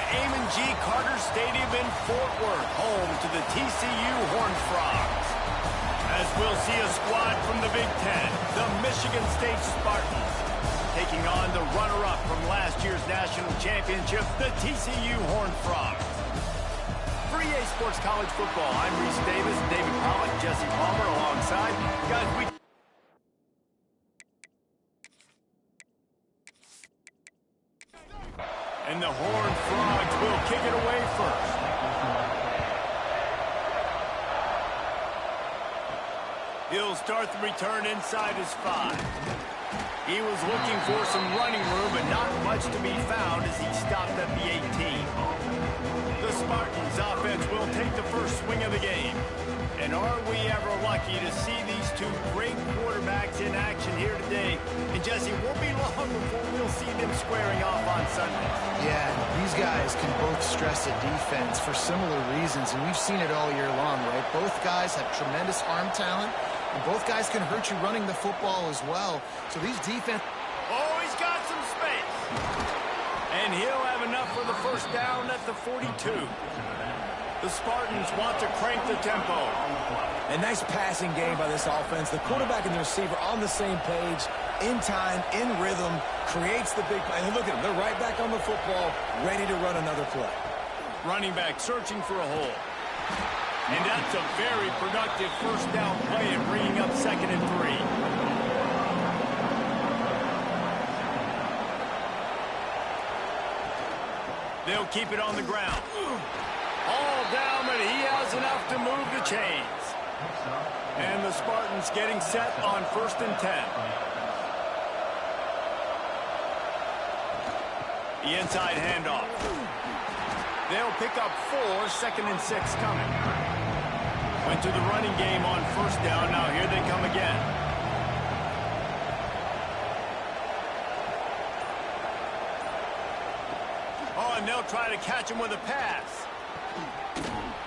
Amon G. Carter Stadium in Fort Worth, home to the TCU Horned Frogs. As we'll see a squad from the Big Ten, the Michigan State Spartans, taking on the runner-up from last year's national championship, the TCU Horned Frogs. For EA Sports College Football, I'm Reese Davis, David Pollock, Jesse Palmer alongside. Guys, and the Horned Frogs will kick it away first. He'll start the return inside his 5. He was looking for some running room, but not much to be found as he stopped at the 18. The Spartans offense will take the first swing of the game. And are we ever lucky to see these two great quarterbacks in action here today? And Jesse, it won't be long before we'll see them squaring off on Sunday. Yeah, these guys can both stress a defense for similar reasons, and we've seen it all year long, right? Both guys have tremendous arm talent, and both guys can hurt you running the football as well. So these defense... Oh, he's got some space. And he'll have enough for the first down at the 42. The Spartans want to crank the tempo. A nice passing game by this offense. The quarterback and the receiver on the same page, in time, in rhythm, creates the big play. And look at them. They're right back on the football, ready to run another play. Running back searching for a hole. And that's a very productive first down play and bringing up 2nd and 3. They'll keep it on the ground. All down, but he has enough to move the chains. And the Spartans getting set on 1st and 10. The inside handoff. They'll pick up 4, 2nd and 6 coming. Went to the running game on 1st down. Now here they come again. Oh, and they'll try to catch him with a pass.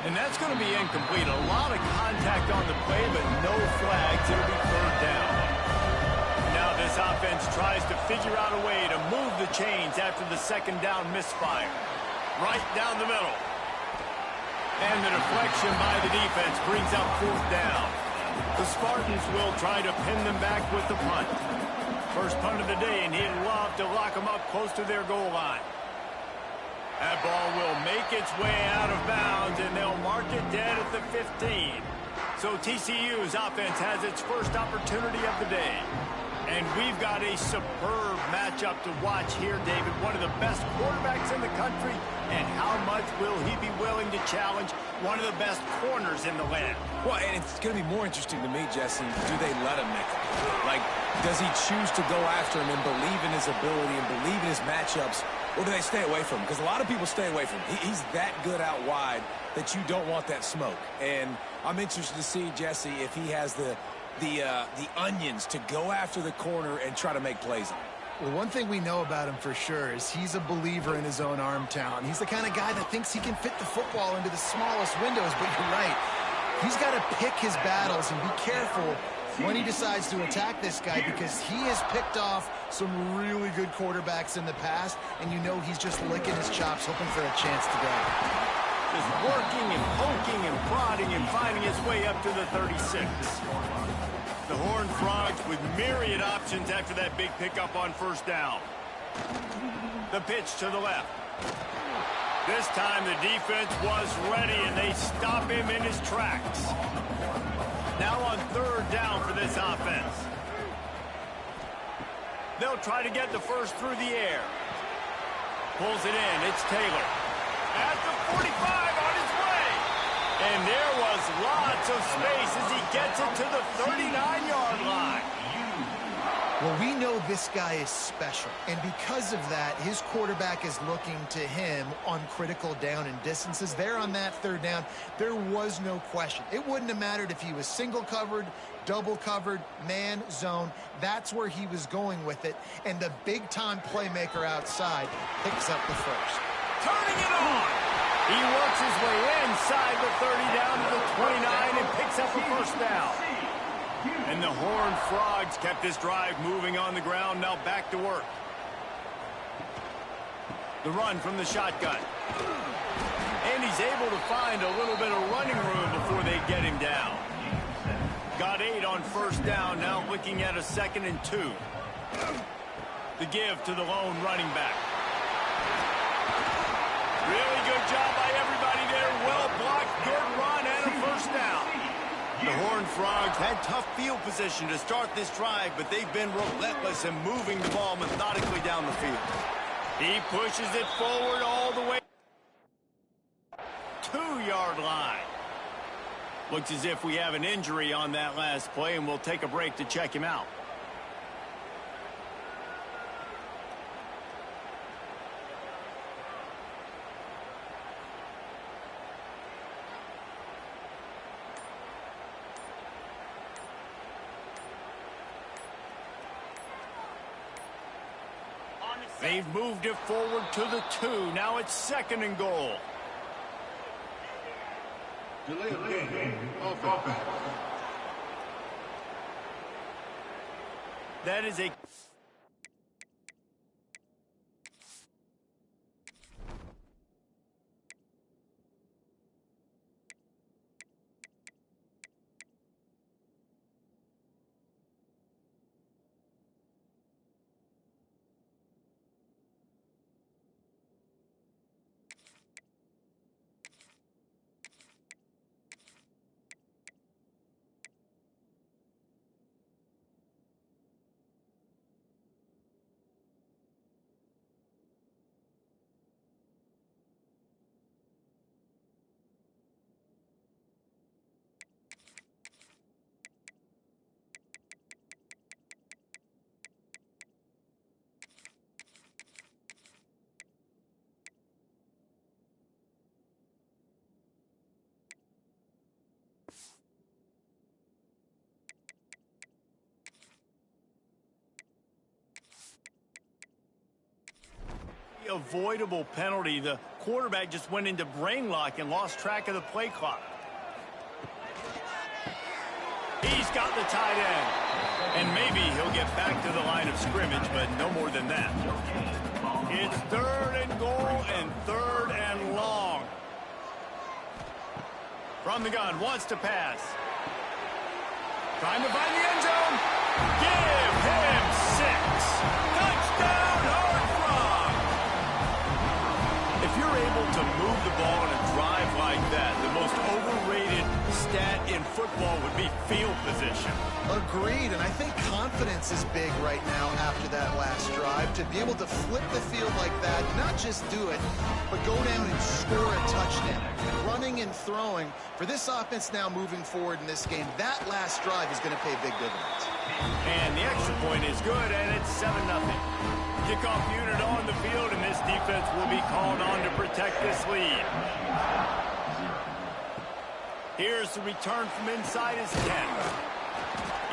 And that's going to be incomplete. A lot of contact on the play, but no flags. It'll be 3rd down. Now this offense tries to figure out a way to move the chains after the 2nd down misfire. Right down the middle. And the deflection by the defense brings up 4th down. The Spartans will try to pin them back with the punt. First punt of the day, and he'd love to lock them up close to their goal line. That ball will make its way out of bounds, and they'll mark it dead at the 15. So TCU's offense has its first opportunity of the day. And we've got a superb matchup to watch here, David. One of the best quarterbacks in the country. And how much will he be willing to challenge one of the best corners in the land? Well, and it's going to be more interesting to me, Jesse, do they let him make it? Like, does he choose to go after him and believe in his ability and believe in his matchups? Or do they stay away from him? Because a lot of people stay away from him. He's that good out wide that you don't want that smoke. And I'm interested to see, Jesse, if he has the onions to go after the corner and try to make plays on it. Well, one thing we know about him for sure is he's a believer in his own arm talent. He's the kind of guy that thinks he can fit the football into the smallest windows, but you're right. He's got to pick his battles and be careful when he decides to attack this guy, because he has picked off some really good quarterbacks in the past, and you know he's just licking his chops, hoping for a chance today. Just working and poking and prodding and finding his way up to the 36. The Horned Frogs with myriad options after that big pickup on 1st down. The pitch to the left. This time the defense was ready, and they stop him in his tracks. Now on 3rd down for this offense. They'll try to get the first through the air. Pulls it in. It's Taylor. At the 45 on his way. And there was lots of space as he gets it to the 39-yard line. Well, we know this guy is special, and because of that, his quarterback is looking to him on critical down and distances. There on that 3rd down, there was no question. It wouldn't have mattered if he was single covered, double covered, man, zone. That's where he was going with it, and the big-time playmaker outside picks up the first. Turning it on! He works his way inside the 30 down to the 29 and picks up a first down. And the Horned Frogs kept this drive moving on the ground. Now back to work. The run from the shotgun. And he's able to find a little bit of running room before they get him down. Got 8 on first down, now looking at a 2nd and 2. The give to the lone running back. Really good job by everybody there. Well blocked, good run, and a first down. The Horned Frogs had tough field position to start this drive, but they've been relentless in moving the ball methodically down the field. He pushes it forward all the way. 2-yard line. Looks as if we have an injury on that last play, and we'll take a break to check him out. They've moved it forward to the 2. Now it's 2nd and goal. Delay of game. Offense. That is a... avoidable penalty. The quarterback just went into brain lock and lost track of the play clock. He's got the tight end. And maybe he'll get back to the line of scrimmage, but no more than that. It's 3rd and goal and 3rd and long. From the gun, wants to pass. Trying to find the end zone. Give him 6. Touchdown, Horned Frog. If you're able to move the ball in a drive like that, the most overrated stat in football would be field position. Agreed, and I think confidence is big right now after that last drive. To be able to flip the field like that, not just do it, but go down and score a touchdown. Running and throwing. For this offense now moving forward in this game, that last drive is going to pay big dividends. And the extra point is good, and it's 7-0. Kickoff unit on the field, and this defense will be called on to protect this lead. Here's the return from inside his 10.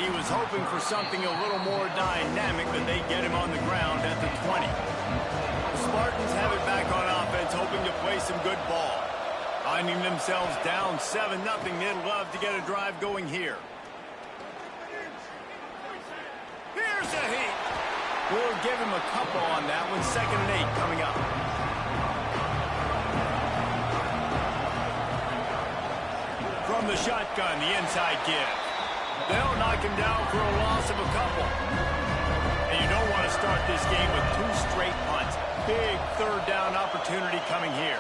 He was hoping for something a little more dynamic, but they get him on the ground at the 20. The Spartans have it back on offense, hoping to play some good ball. Finding themselves down 7-0, they'd love to get a drive going here. Here's a heat. We'll give him a couple on that one. 2nd and 8 coming up. From the shotgun, the inside give. They'll knock him down for a loss of a couple. And you don't want to start this game with 2 straight punts. Big 3rd down opportunity coming here.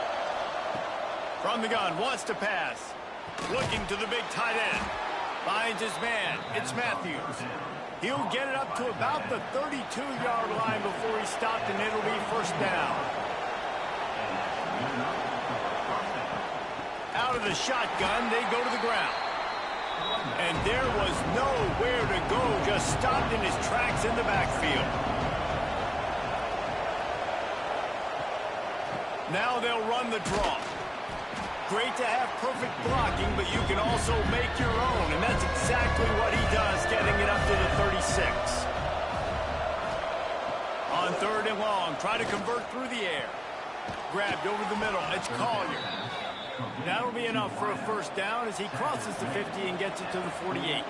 From the gun, wants to pass. Looking to the big tight end. Finds his man. It's Matthews. He'll get it up to about the 32-yard line before he's stopped, and it'll be 1st down. Out of the shotgun, they go to the ground. And there was nowhere to go, just stopped in his tracks in the backfield. Now they'll run the draw. Great to have perfect blocking, but you can also make your own, and that's exactly what he does, getting it up to the 36. On 3rd and long, try to convert through the air. Grabbed over the middle, it's Collier. That'll be enough for a 1st down as he crosses the 50 and gets it to the 48.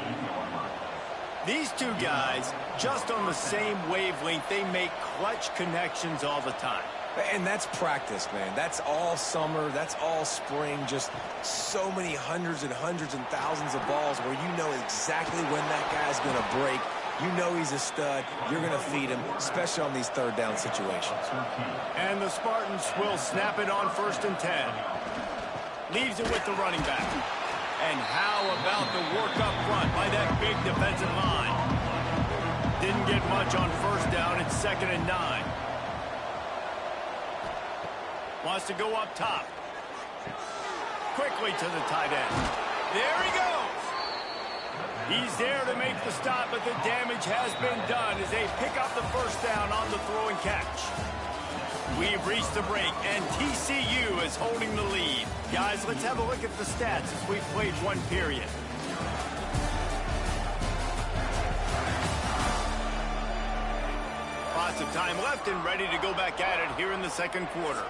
These two guys, just on the same wavelength, they make clutch connections all the time. And that's practice, man. That's all summer. That's all spring. Just so many hundreds and thousands of balls where you know exactly when that guy's going to break. You know he's a stud. You're going to feed him, especially on these third down situations. And the Spartans will snap it on 1st and 10. Leaves it with the running back. And how about the work up front by that big defensive line? Didn't get much on 1st down. It's 2nd and 9. Wants to go up top. Quickly to the tight end. There he goes. He's there to make the stop, but the damage has been done as they pick up the 1st down on the throw and catch. We've reached the break, and TCU is holding the lead. Guys, let's have a look at the stats as we've played 1 period. Lots of time left and ready to go back at it here in the 2nd quarter.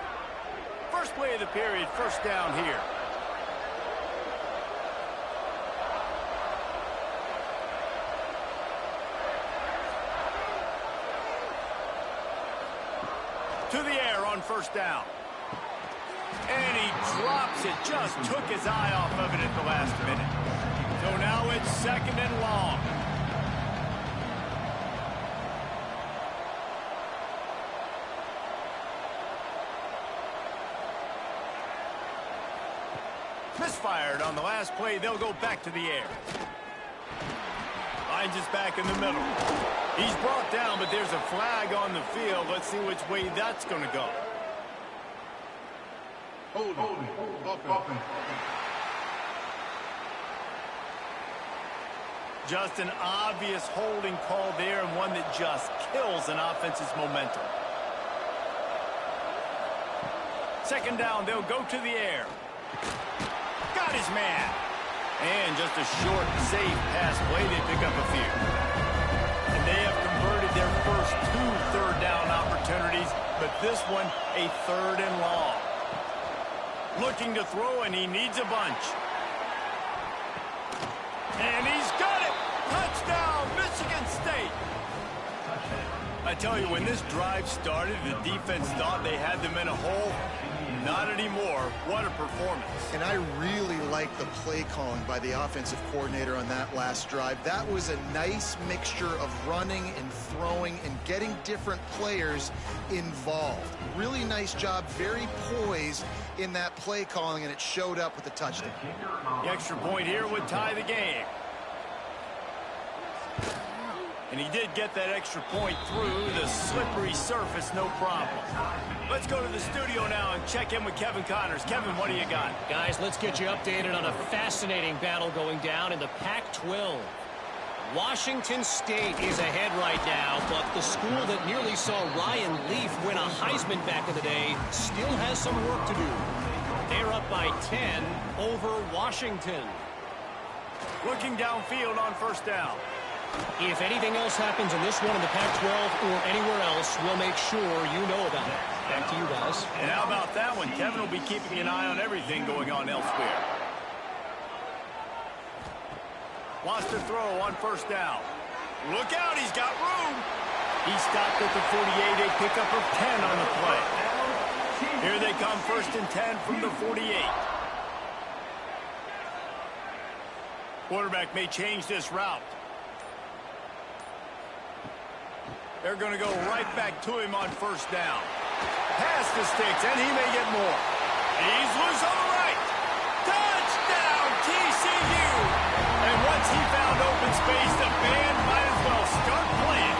First play of the period, 1st down here. To the air on 1st down. And he drops it. Just took his eye off of it at the last minute. So now it's 2nd and long. Misfired on the last play. They'll go back to the air. Finds his back in the middle. He's brought down, but there's a flag on the field. Let's see which way that's going to go. Holding. Offense. Just an obvious holding call there, and one that just kills an offense's momentum. 2nd down, they'll go to the air. Got his man. And just a short, safe pass play. They pick up a few. And they have converted their first 2 third down opportunities, but this one a 3rd and long. Looking to throw, and he needs a bunch. And he's got it! Touchdown, Michigan State! I tell you, when this drive started, the defense thought they had them in a hole. Not anymore. What a performance. And I really like the play calling by the offensive coordinator on that last drive. That was a nice mixture of running and throwing and getting different players involved. Really nice job, very poised in that play calling, and it showed up with the touchdown. The extra point here would tie the game. And he did get that extra point through the slippery surface, no problem. Let's go to the studio now and check in with Kevin Connors. Kevin, what do you got? Guys, let's get you updated on a fascinating battle going down in the Pac-12. Washington State is ahead right now, but the school that nearly saw Ryan Leaf win a Heisman back in the day still has some work to do. They're up by 10 over Washington. Looking downfield on 1st down. If anything else happens in this one in the Pac-12 or anywhere else, we'll make sure you know about it. Back to you guys. And how about that one? Kevin will be keeping an eye on everything going on elsewhere. Wants to throw on 1st down. Look out, he's got room. He stopped at the 48, a pickup of 10 on the play. Here they come, 1st and 10 from the 48. Quarterback may change this route. They're going to go right back to him on 1st down. Pass the sticks, and he may get more. He's loose on the right. Touchdown, TCU! And once he found open space, the band might as well start playing.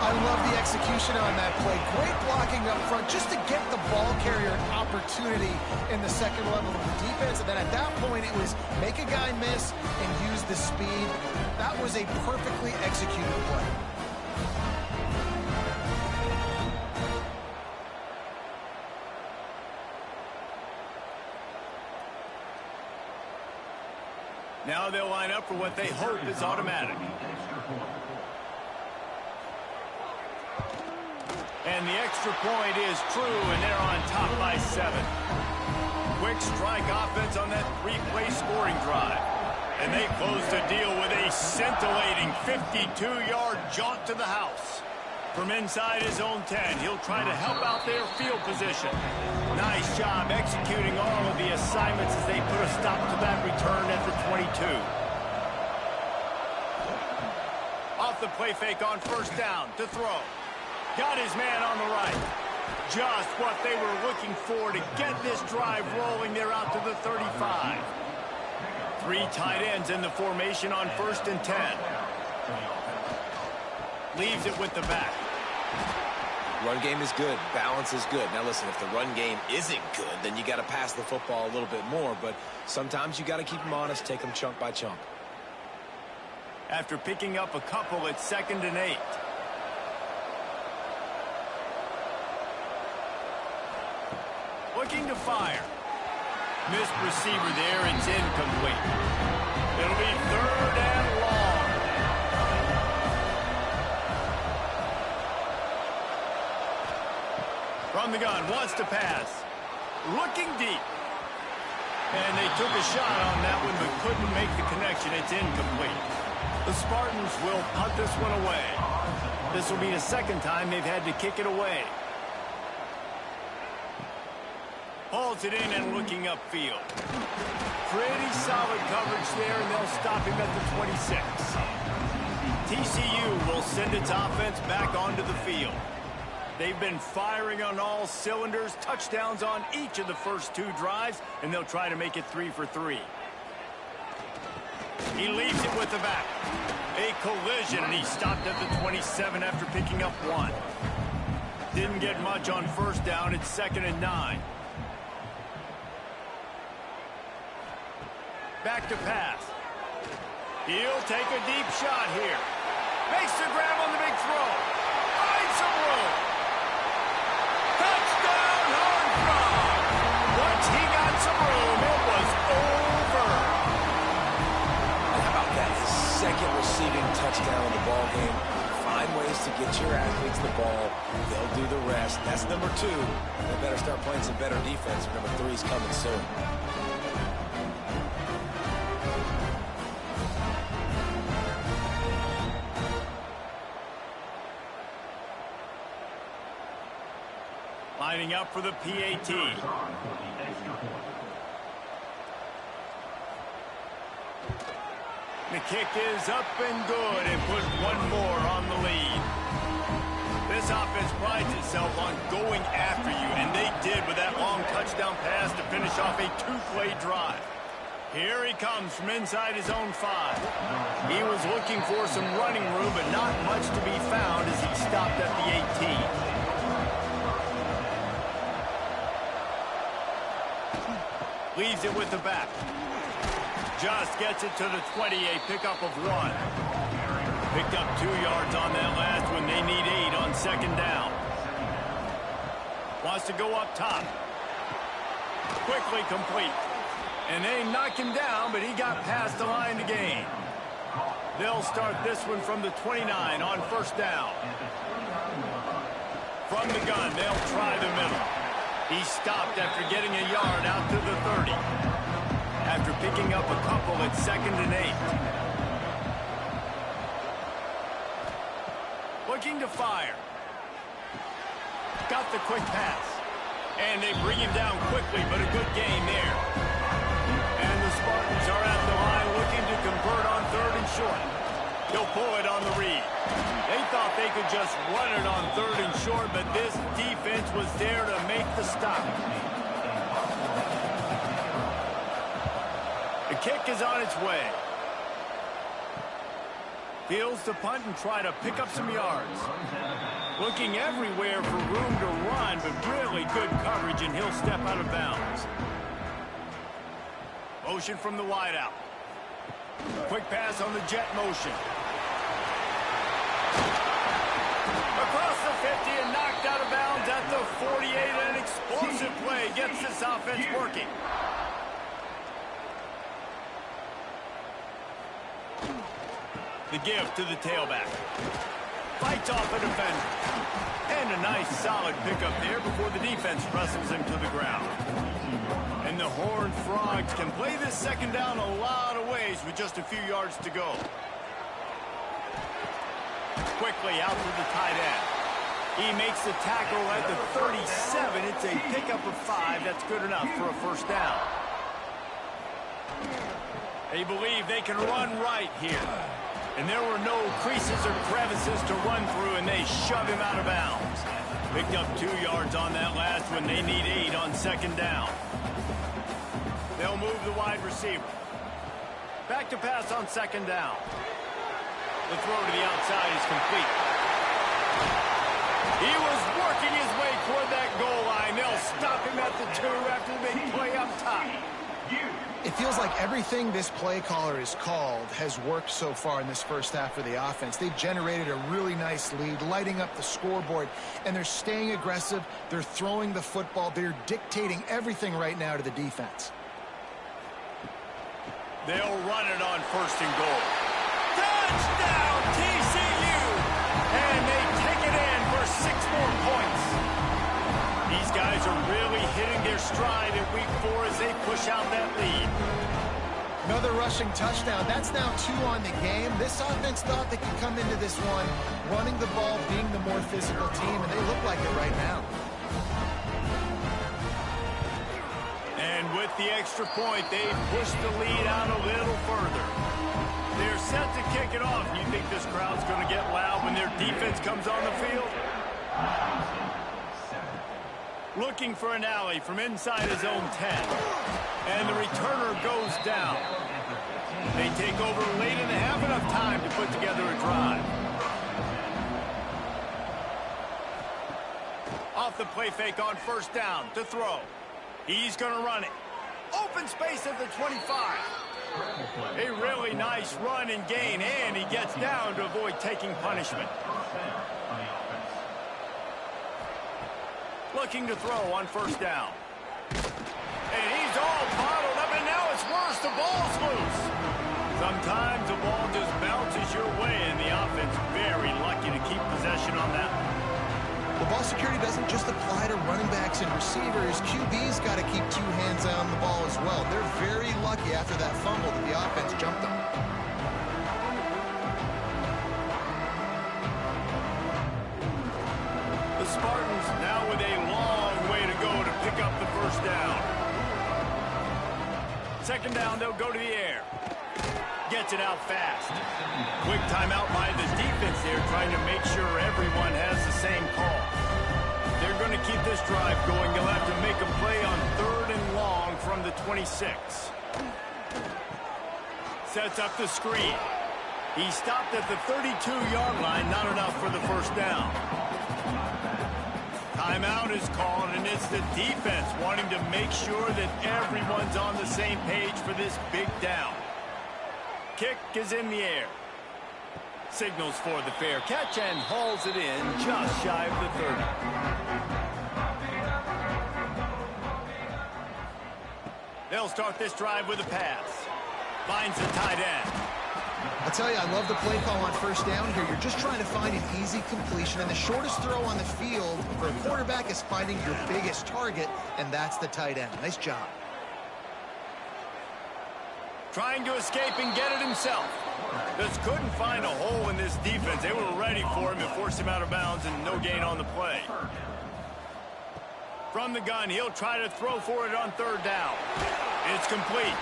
I love the execution on that play. Great blocking up front just to get the ball carrier an opportunity in the 2nd level of the defense. And then at that point, it was make a guy miss and use the speed. That was a perfectly executed play. Now they'll line up for what they hope is automatic. And the extra point is true, and they're on top by 7. Quick strike offense on that 3-play scoring drive. And they close the deal with a scintillating 52-yard jaunt to the house. From inside his own 10, he'll try to help out their field position. Nice job executing all of the assignments as they put a stop to that return at the 22. Off the play fake on first down to throw. Got his man on the right. Just what they were looking for to get this drive rolling. They're out to the 35. 3 tight ends in the formation on first and 10. Leaves it with the back. Run game is good. Balance is good. Now listen, if the run game isn't good, then you got to pass the football a little bit more. But sometimes you got to keep them honest, take them chunk by chunk. After picking up a couple, it's 2nd and 8. Looking to fire. Missed receiver there. It's incomplete. It'll be 3rd and long. From the gun, wants to pass. Looking deep. And they took a shot on that one, but couldn't make the connection. It's incomplete. The Spartans will punt this one away. This will be the 2nd time they've had to kick it away. Hauls it in and looking upfield. Pretty solid coverage there, and they'll stop him at the 26. TCU will send its offense back onto the field. They've been firing on all cylinders, touchdowns on each of the first 2 drives, and they'll try to make it 3 for 3. He leaves it with the back. A collision, and he stopped at the 27 after picking up 1. Didn't get much on first down. It's 2nd and 9. Back to pass. He'll take a deep shot here. Makes the grab on the big throw. Finds some room. Touchdown, Horned Frog. Once he got some room, it was over. How about that? His 2nd receiving touchdown in the ball game. Find ways to get your athletes the ball. They'll do the rest. That's number 2. They better start playing some better defense. Number 3's coming soon. Lining up for the PAT. The kick is up and good and put 1 more on the lead. This offense prides itself on going after you, and they did with that long touchdown pass to finish off a 2-play drive. Here he comes from inside his own 5. He was looking for some running room, but not much to be found as he stopped at the 18. Leaves it with the back. Just gets it to the 20, a pickup of 1. Picked up 2 yards on that last one. They need 8 on 2nd down. Wants to go up top. Quickly complete. And they knock him down, but he got past the line to gain. They'll start this one from the 29 on first down. From the gun, they'll try the middle. He stopped after getting a yard out to the 30. After picking up a couple, it's 2nd and 8. Looking to fire. Got the quick pass. And they bring him down quickly, but a good gain there. And the Spartans are at the line looking to convert on 3rd and short. He'll pull it on the read. They thought they could just run it on 3rd and short, but this defense was there to make the stop. The kick is on its way. Fields to punt and try to pick up some yards. Looking everywhere for room to run, but really good coverage, and he'll step out of bounds. Motion from the wideout. Quick pass on the jet motion. Across the 50 and knocked out of bounds at the 48. An explosive play gets this offense working. The give to the tailback. Fights off a defender. And a nice solid pickup there before the defense wrestles him to the ground. And the Horned Frogs can play this 2nd down a lot of ways with just a few yards to go. Quickly out to the tight end. He makes the tackle at the 37. It's a pickup of 5. That's good enough for a first down. They believe they can run right here. And there were no creases or crevices to run through, and they shove him out of bounds. Picked up 2 yards on that last one. They need 8 on second down. They'll move the wide receiver. Back to pass on second down. The throw to the outside is complete. He was working his way toward that goal line. They'll stop him at the 2 after the big play up top. It feels like everything this play caller has called has worked so far in this first half for the offense. They've generated a really nice lead, lighting up the scoreboard, and they're staying aggressive. They're throwing the football. They're dictating everything right now to the defense. They'll run it on first and goal. Touchdown, TCU! And they take it in for 6 more points. These guys are really hitting their stride in week 4 as they push out that lead. Another rushing touchdown. That's now 2 on the game. This offense thought they could come into this one running the ball, being the more physical team, and they look like it right now. And with the extra point, they push the lead out a little further. They're set to kick it off. You think this crowd's going to get loud when their defense comes on the field? Looking for an alley from inside his own 10. And the returner goes down. They take over late in the half, enough time to put together a drive. Off the play fake on first down to throw. He's going to run it. Open space at the 25. A really nice run and gain, and he gets down to avoid taking punishment. Looking to throw on first down. And he's all bottled up, and now it's worse. The ball's loose. Sometimes the ball just bounces your way, and the offense very lucky to keep possession on that. The ball security doesn't just apply to running backs and receivers. QB's got to keep 2 hands on the ball as well. They're very lucky after that fumble that the offense jumped on. The Spartans now with a long way to go to pick up the first down. Second down, they'll go to the air. Gets it out fast. Quick timeout by the defense there, trying to make sure everyone has the same call. They're going to keep this drive going. They'll have to make a play on 3rd and long from the 26. Sets up the screen. He stopped at the 32-yard line, not enough for the first down. Timeout is called, and it's the defense wanting to make sure that everyone's on the same page for this big down. Kick is in the air. Signals for the fair catch and hauls it in just shy of the 30. They'll start this drive with a pass. Finds the tight end. I'll tell you, I love the play call on first down here. You're just trying to find an easy completion, and the shortest throw on the field for a quarterback is finding your biggest target, and that's the tight end. Nice job. Trying to escape and get it himself. Just couldn't find a hole in this defense. They were ready for him and forced him out of bounds, and no gain on the play. From the gun, he'll try to throw for it on 3rd down. It's complete.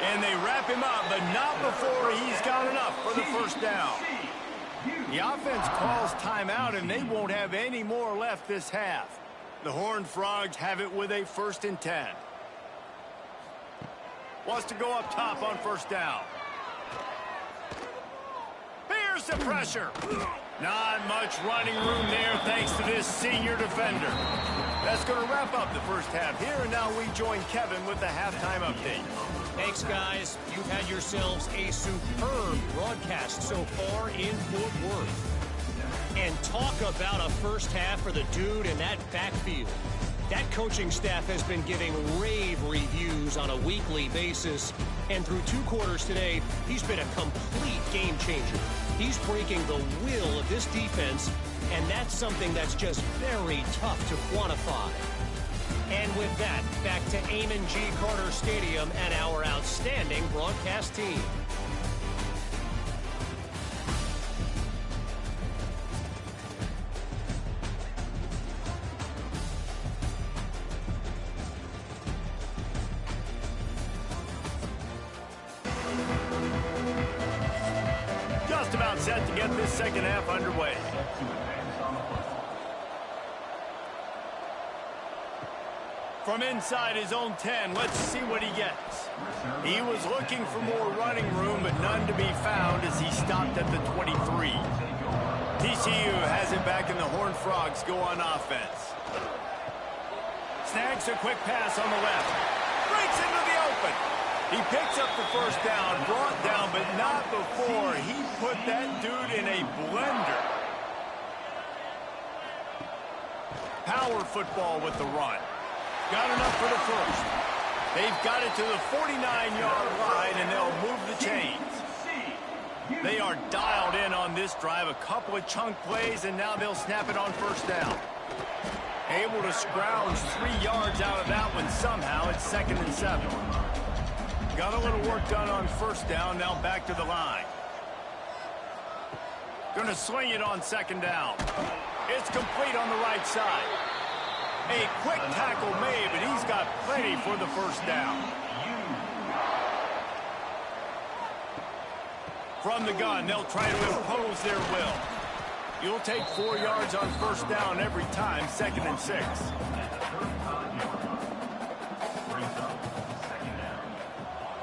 And they wrap him up, but not before he's got enough for the first down. The offense calls timeout, and they won't have any more left this half. The Horned Frogs have it with a 1st and 10. Wants to go up top on first down. Here's the pressure. Not much running room there thanks to this senior defender. That's going to wrap up the first half here, and now we join Kevin with the halftime update. Thanks, guys. You've had yourselves a superb broadcast so far in Fort Worth. And talk about a first half for the dude in that backfield. That coaching staff has been giving rave reviews on a weekly basis. And through 2 quarters today, he's been a complete game changer. He's breaking the will of this defense, and that's something that's just very tough to quantify. And with that, back to Amon G. Carter Stadium and our outstanding broadcast team. set to get this second half underway. From inside his own 10, let's see what he gets. He was looking for more running room, but none to be found as he stopped at the 23. TCU has it back, and the Horned Frogs go on offense. Snags a quick pass on the left. Breaks into the open. He picks up the first down, brought down, but not before he put that dude in a blender. Power football with the run. Got enough for the first. They've got it to the 49-yard line, and they'll move the chains. They are dialed in on this drive. A couple of chunk plays, and now they'll snap it on first down. Able to scrounge 3 yards out of that one somehow. It's 2nd and 7. Got a little work done on first down. Now back to the line. Going to sling it on 2nd down. It's complete on the right side. A quick tackle made, but he's got plenty for the first down. From the gun, they'll try to impose their will. You'll take 4 yards on first down every time, 2nd and 6.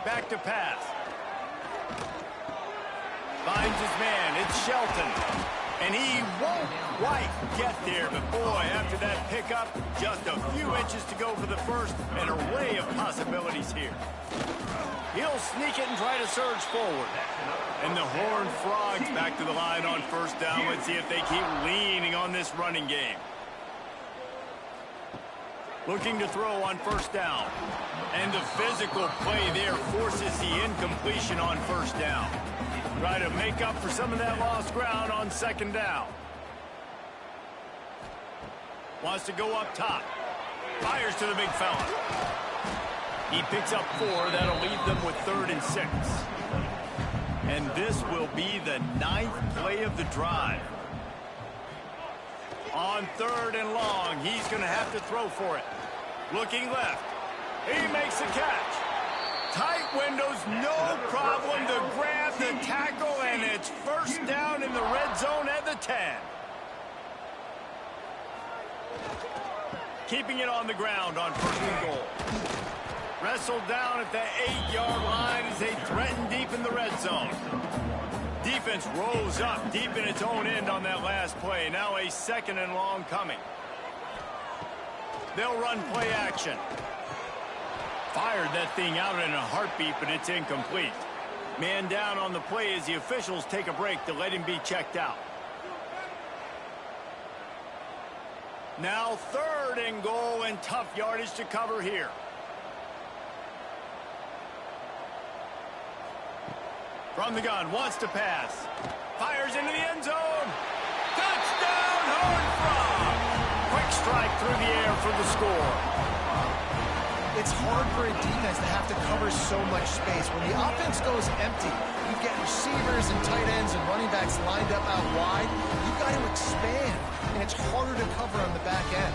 Back to pass. Finds his man. It's Shelton. And he won't quite get there, but boy, after that pickup, just a few inches to go for the first, an array of possibilities here. He'll sneak it and try to surge forward. And the Horned Frogs back to the line on first down. Let's see if they keep leaning on this running game. Looking to throw on first down. And the physical play there forces the incompletion on first down. Try to make up for some of that lost ground on 2nd down. Wants to go up top. Fires to the big fella. He picks up 4. That'll leave them with 3rd and 6. And this will be the 9th play of the drive. On 3rd and long, he's going to have to throw for it. Looking left. He makes the catch. Tight windows, no problem to grab the tackle, and it's first down in the red zone at the 10. Keeping it on the ground on 1st and goal. Wrestled down at the 8-yard line as they threaten deep in the red zone. Defense rose up deep in its own end on that last play. Now a 2nd and long coming. They'll run play action. Fired that thing out in a heartbeat, but it's incomplete. Man down on the play as the officials take a break to let him be checked out. Now 3rd and goal, and tough yardage to cover here. From the gun, wants to pass. Fires into the end zone. Touchdown, Horned Frogs! Quick strike through the air for the score. It's hard for a defense to have to cover so much space. When the offense goes empty, you get receivers and tight ends and running backs lined up out wide. You've got to expand, and it's harder to cover on the back end.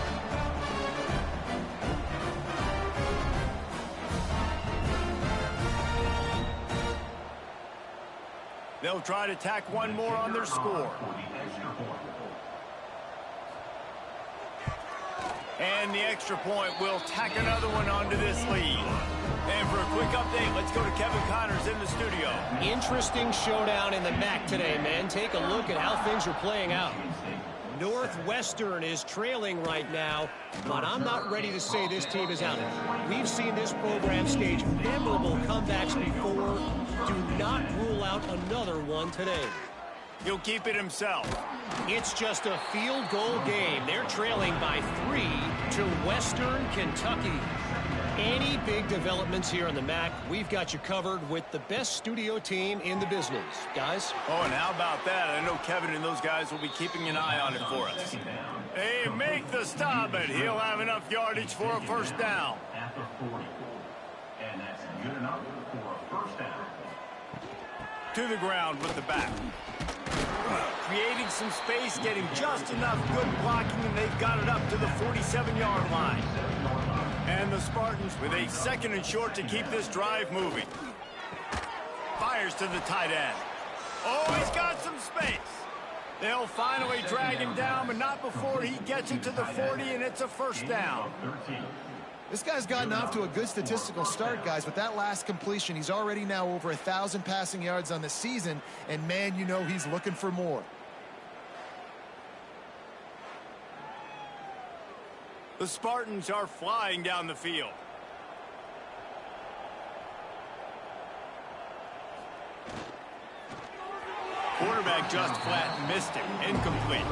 They'll try to tack one more on their score. And the extra point will tack another one onto this lead. And for a quick update, let's go to Kevin Connors in the studio. Interesting showdown in the MAC today, man. Take a look at how things are playing out. Northwestern is trailing right now, but I'm not ready to say this team is out. We've seen this program stage memorable comebacks before. Do not rule out another one today. He'll keep it himself. It's just a field goal game. They're trailing by 3 to Western Kentucky. Any big developments here in the MAC, we've got you covered with the best studio team in the business. Guys? Oh, and how about that? I know Kevin and those guys will be keeping an eye on it for us. They make the stop, but he'll have enough yardage for a first down. After 44. And that's good enough for a first down. To the ground with the back. Creating some space, getting just enough good blocking, and they've got it up to the 47-yard line. And the Spartans with a 2nd and short to keep this drive moving. Fires to the tight end. Oh, he's got some space. They'll finally drag him down, but not before he gets it to the 40, and it's a first down. This guy's gotten off to a good statistical start, guys. With that last completion, he's already now over 1,000 passing yards on the season, and man, you know he's looking for more. The Spartans are flying down the field. Quarterback just flat missed him. Incomplete.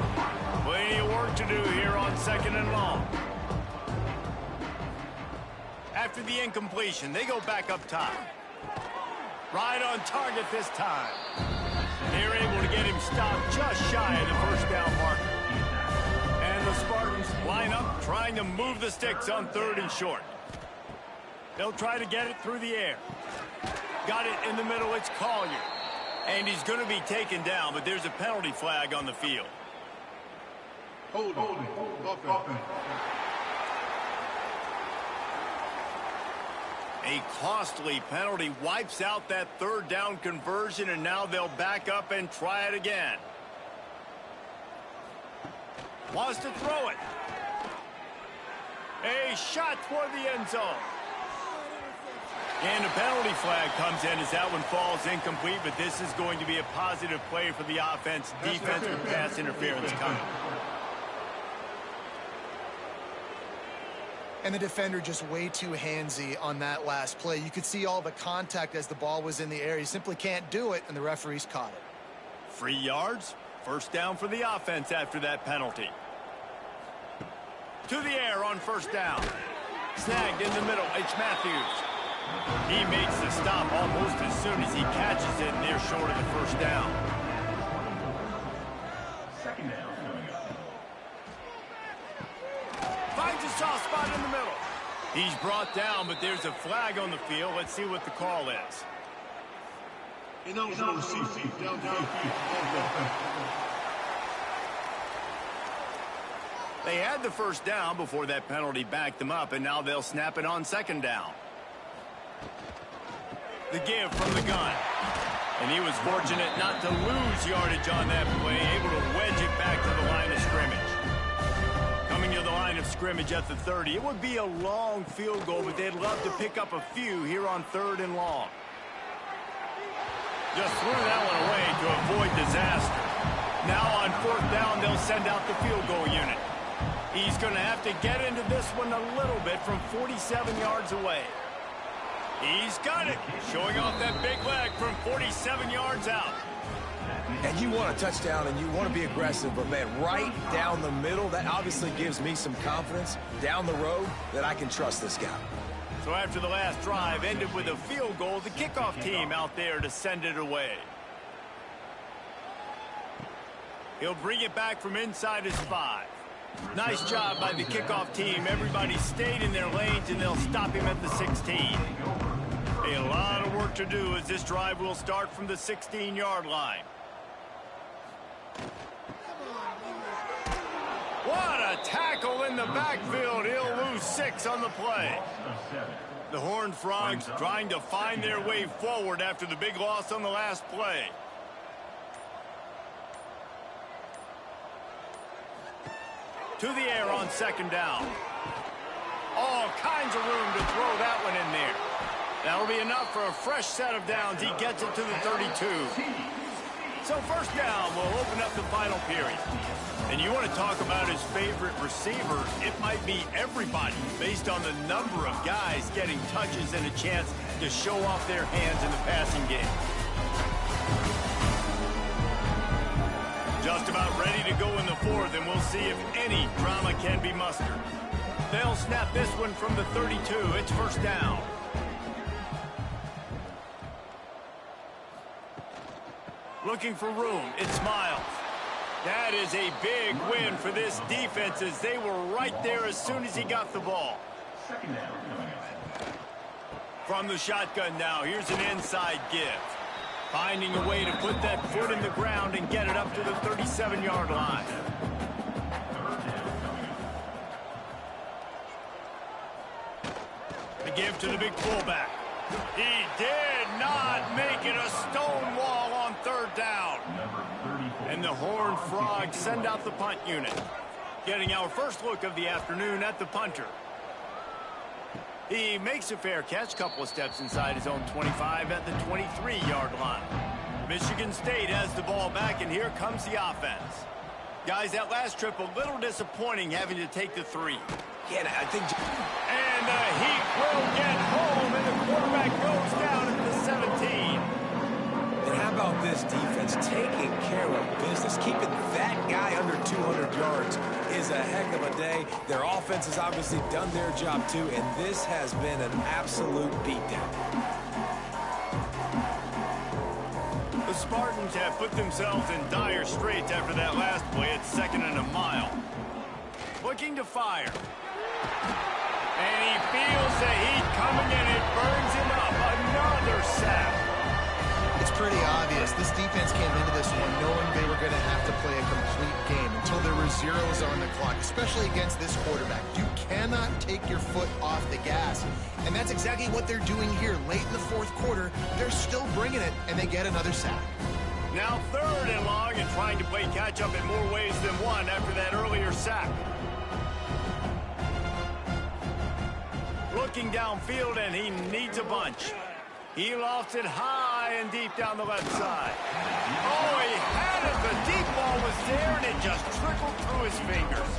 Plenty of work to do here on 2nd and long. After the incompletion, they go back up top. Right on target this time. They're able to get him stopped just shy of the first down marker. And the Spartans line up, trying to move the sticks on 3rd and short. They'll try to get it through the air. Got it in the middle, it's Collier. And he's going to be taken down, but there's a penalty flag on the field. Hold it. A costly penalty wipes out that 3rd down conversion, and now they'll back up and try it again. Wants to throw it. A shot toward the end zone. And a penalty flag comes in as that one falls incomplete, but this is going to be a positive play for the offense. Defense with pass interference coming. And the defender just way too handsy on that last play. You could see all the contact as the ball was in the air. He simply can't do it, and the referees caught it. 3 yards. First down for the offense after that penalty. To the air on 1st down. Snagged in the middle. It's Matthews. He makes the stop almost as soon as he catches it, and they're short of the 1st down. 2nd down coming up. Finds a soft spot in the middle. He's brought down, but there's a flag on the field. Let's see what the call is. They had the 1st down before that penalty backed them up, and now they'll snap it on 2nd down. The give from the gun. And he was fortunate not to lose yardage on that play, able to wedge it back to the line of scrimmage. Coming to the line of scrimmage at the 30. It would be a long field goal, but they'd love to pick up a few here on 3rd and long. Just threw that one away to avoid disaster. Now on 4th down, they'll send out the field goal unit. He's going to have to get into this one a little bit from 47 yards away. He's got it, showing off that big leg from 47 yards out. And you want a touchdown and you want to be aggressive, but man, right down the middle, that obviously gives me some confidence down the road that I can trust this guy. So after the last drive ended with a field goal, the kickoff team out there to send it away. He'll bring it back from inside his 5. Nice job by the kickoff team. Everybody stayed in their lanes, and they'll stop him at the 16. A lot of work to do as this drive will start from the 16-yard line. What a tackle in the backfield. He'll lose 6 on the play. The Horned Frogs trying to find their way forward after the big loss on the last play. To the air on 2nd down. All kinds of room to throw that one in there. That'll be enough for a fresh set of downs. He gets it to the 32. So 1st down will open up the final period. And you want to talk about his favorite receiver, it might be everybody based on the number of guys getting touches and a chance to show off their hands in the passing game. Just about ready to go in the 4th, and we'll see if any drama can be mustered. They'll snap this one from the 32. It's 1st down. Looking for room. It's Miles. That is a big win for this defense as they were right there as soon as he got the ball. 2nd down coming up. From the shotgun now, here's an inside give. Finding a way to put that foot in the ground and get it up to the 37-yard line. The give to the big fullback. He did not make it a stone wall on third down. And the Horned Frogs send out the punt unit. Getting our first look of the afternoon at the punter. He makes a fair catch, couple of steps inside his own 25 at the 23-yard line. Michigan State has the ball back, and here comes the offense. Guys, that last trip a little disappointing having to take the 3. Yeah, I think... And the Heat will get home, and the quarterback goes down at the 17. And how about this defense taking care of business? Keeping that guy under 200 yards is a heck of a day. Their offense has obviously done their job too, and this has been an absolute beatdown. The Spartans have put themselves in dire straits after that last play at 2nd and a mile. Looking to fire. And he feels the heat coming, and it burns him up. Another sack. It's pretty obvious. This defense came into this one knowing they were going to have to play a complete game until there were zeros on the clock, especially against this quarterback. You cannot take your foot off the gas. And that's exactly what they're doing here. Late in the fourth quarter, they're still bringing it, and they get another sack. Now 3rd and long, and trying to play catch-up in more ways than one after that earlier sack. Looking downfield, and he needs a bunch. He lofts it high and deep down the left side. Oh, he had it. The deep ball was there, and it just trickled through his fingers.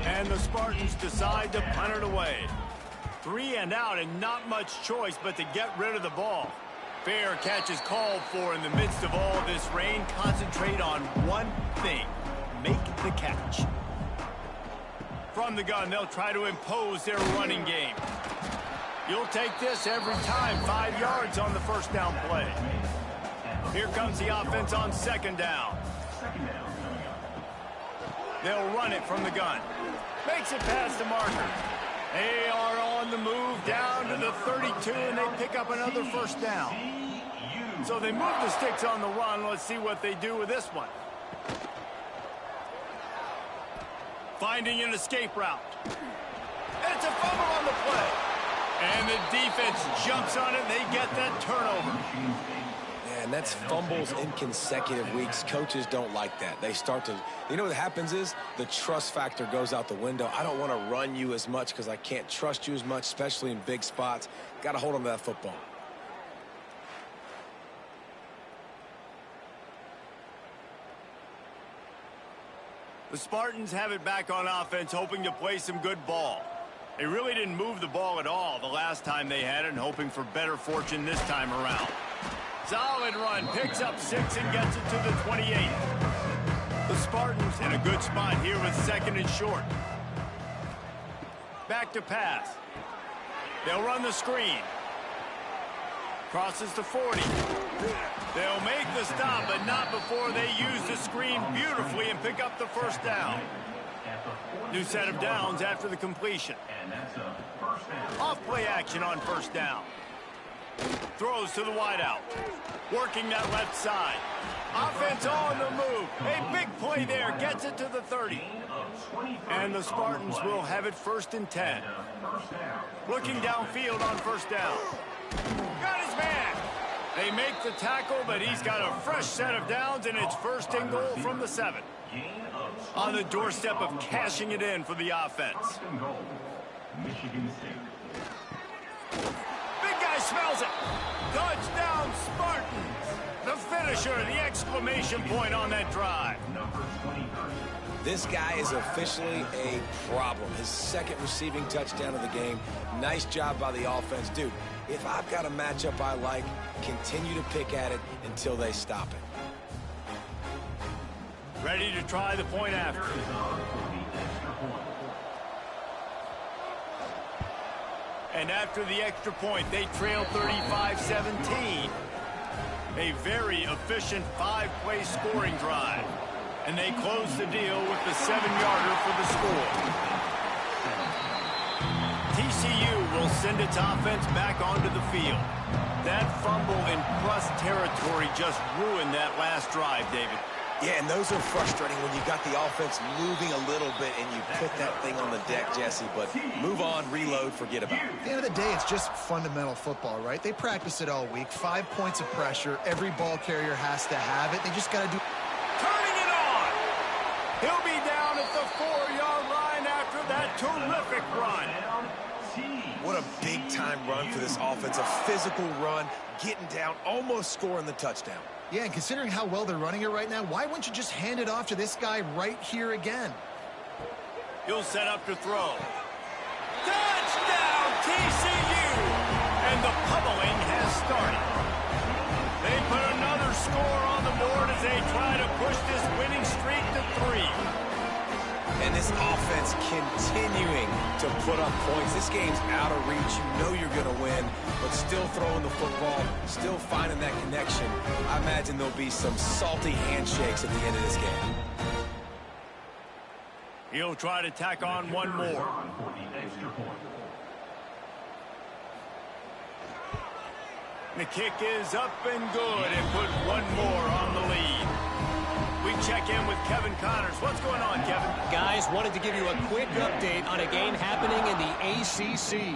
And the Spartans decide to punt it away. 3 and out, and not much choice but to get rid of the ball. Fair catch is called for in the midst of all this rain. Concentrate on one thing. Make the catch. From the gun, they'll try to impose their running game. You'll take this every time. 5 yards on the first down play. Here comes the offense on 2nd down. They'll run it from the gun. Makes it past the marker. They are on the move down to the 32, and they pick up another first down. So they move the sticks on the run. Let's see what they do with this one. Finding an escape route. And it's a fumble on the play. And the defense jumps on it, and they get that turnover. Yeah, and that's fumbles in consecutive weeks. Coaches don't like that. They start to, you know what happens is the trust factor goes out the window. I don't want to run you as much because I can't trust you as much, especially in big spots. Got to hold on to that football. The Spartans have it back on offense, hoping to play some good ball. They really didn't move the ball at all the last time they had it, and hoping for better fortune this time around. Solid run, picks up 6 and gets it to the 28. The Spartans in a good spot here with 2nd and short. Back to pass. They'll run the screen. Crosses to 40. They'll make the stop, but not before they use the screen beautifully and pick up the first down. New set of downs after the completion. Off play action on first down. Throws to the wideout. Working that left side. Offense on the move. A big play there. Gets it to the 30. And the Spartans will have it 1st and 10. Looking downfield on first down. Got his man. They make the tackle, but he's got a fresh set of downs, and it's 1st and goal from the 7. On the doorstep of cashing it in for the offense. Big guy smells it. Touchdown, Spartans. The finisher, the exclamation point on that drive. This guy is officially a problem. His 2nd receiving touchdown of the game. Nice job by the offense. Dude, if I've got a matchup I like, continue to pick at it until they stop it. Ready to try the point after. And after the extra point, they trail 35-17. A very efficient 5-play scoring drive. And they close the deal with the 7-yarder for the score. TCU will send its offense back onto the field. That fumble in plus territory just ruined that last drive, David. Yeah, and those are frustrating when you got the offense moving a little bit and you put that thing on the deck, Jesse. But move on, reload, forget about it. At the end of the day, it's just fundamental football, right? They practice it all week. 5 points of pressure. Every ball carrier has to have it. They just got to do... Turning it on. He'll be down at the 4-yard line after that terrific run. What a big-time run for this offense. A physical run, getting down, almost scoring the touchdown. Yeah, and considering how well they're running it right now, why wouldn't you just hand it off to this guy right here again? He'll set up to throw. Touchdown, TCU! And the pummeling has started. They put another score on the board as they try to push this winning streak to 3. And this offense continuing to put up points. This game's out of reach. You know you're going to win, but still throwing the football, still finding that connection. I imagine there'll be some salty handshakes at the end of this game. He'll try to tack on one more. The kick is up and good and put one more on the lead. We check in with Kevin Connors. What's going on, Kevin? Guys, wanted to give you a quick update on a game happening in the ACC.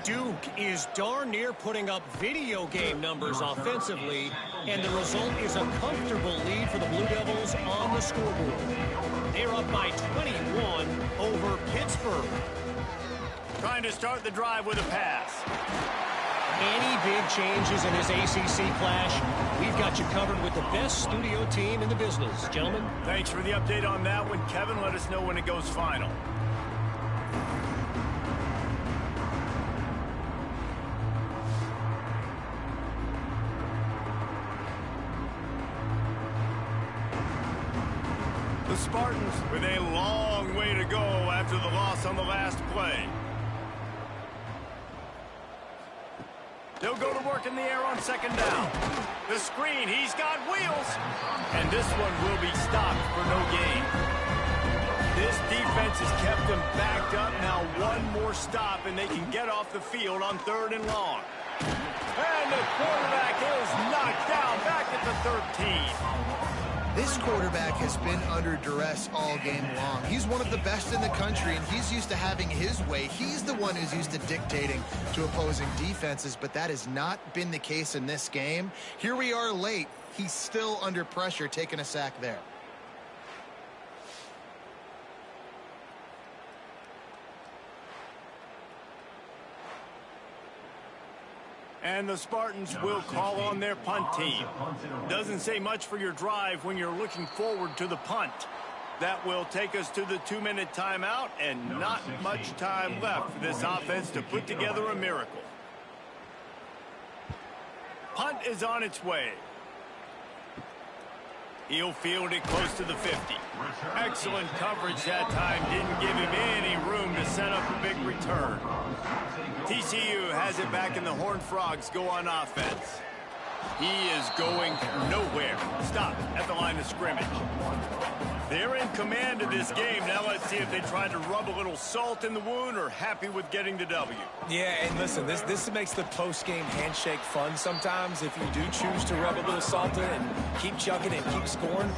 Duke is darn near putting up video game numbers offensively, and the result is a comfortable lead for the Blue Devils on the scoreboard. They're up by 21 over Pittsburgh. Trying to start the drive with a pass. Any big changes in this ACC clash, we've got you covered with the best studio team in the business. Gentlemen. Thanks for the update on that one, Kevin. Let us know when it goes final. The Spartans with a long way to go after the loss on the last play. They'll go to work in the air on second down. The screen, he's got wheels. And this one will be stopped for no gain. This defense has kept them backed up. Now one more stop, and they can get off the field on 3rd and long. And the quarterback is knocked down back at the 13. This quarterback has been under duress all game long. He's one of the best in the country, and he's used to having his way. He's the one who's used to dictating to opposing defenses, but that has not been the case in this game. Here we are late. He's still under pressure, taking a sack there. And the Spartans will call on their punt team. Doesn't say much for your drive when you're looking forward to the punt. That will take us to the 2-minute timeout, and not much time left for this offense to put together a miracle. Punt is on its way. He'll field it close to the 50. Excellent coverage that time. Didn't give him any room to set up a big return. TCU has it back, and the Horned Frogs go on offense. He is going nowhere. Stop at the line of scrimmage. They're in command of this game. Now let's see if they try to rub a little salt in the wound or happy with getting the W. Yeah, and listen, this makes the post-game handshake fun sometimes. If you do choose to rub a little salt in and keep chucking and keep scoring,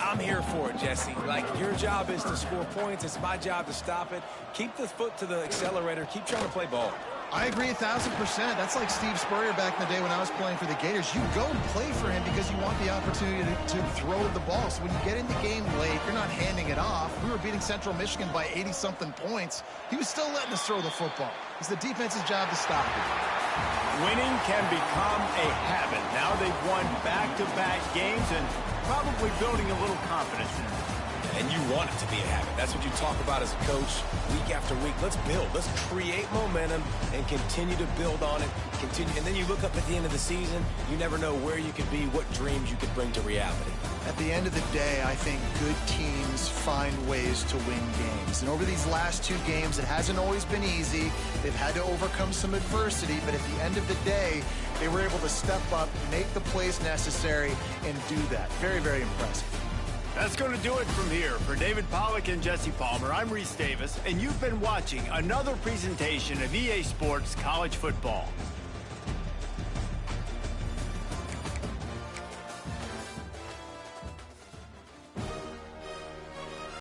I'm here for it, Jesse. Like, your job is to score points. It's my job to stop it. Keep the foot to the accelerator. Keep trying to play ball. I agree 1,000%. That's like Steve Spurrier back in the day when I was playing for the Gators. You go and play for him because you want the opportunity to throw the ball. So when you get in the game late, you're not handing it off. We were beating Central Michigan by 80-something points. He was still letting us throw the football. It's the defense's job to stop it. Winning can become a habit. Now they've won back-to-back games and probably building a little confidence in it. And you want it to be a habit. That's what you talk about as a coach week after week. Let's build. Let's create momentum and continue to build on it. Continue, and then you look up at the end of the season, you never know where you could be, what dreams you could bring to reality. At the end of the day, I think good teams find ways to win games. And over these last 2 games, it hasn't always been easy. They've had to overcome some adversity, but at the end of the day, they were able to step up, make the plays necessary, and do that. Very, very impressive. That's going to do it from here. For David Pollack and Jesse Palmer, I'm Reese Davis, and you've been watching another presentation of EA Sports College Football.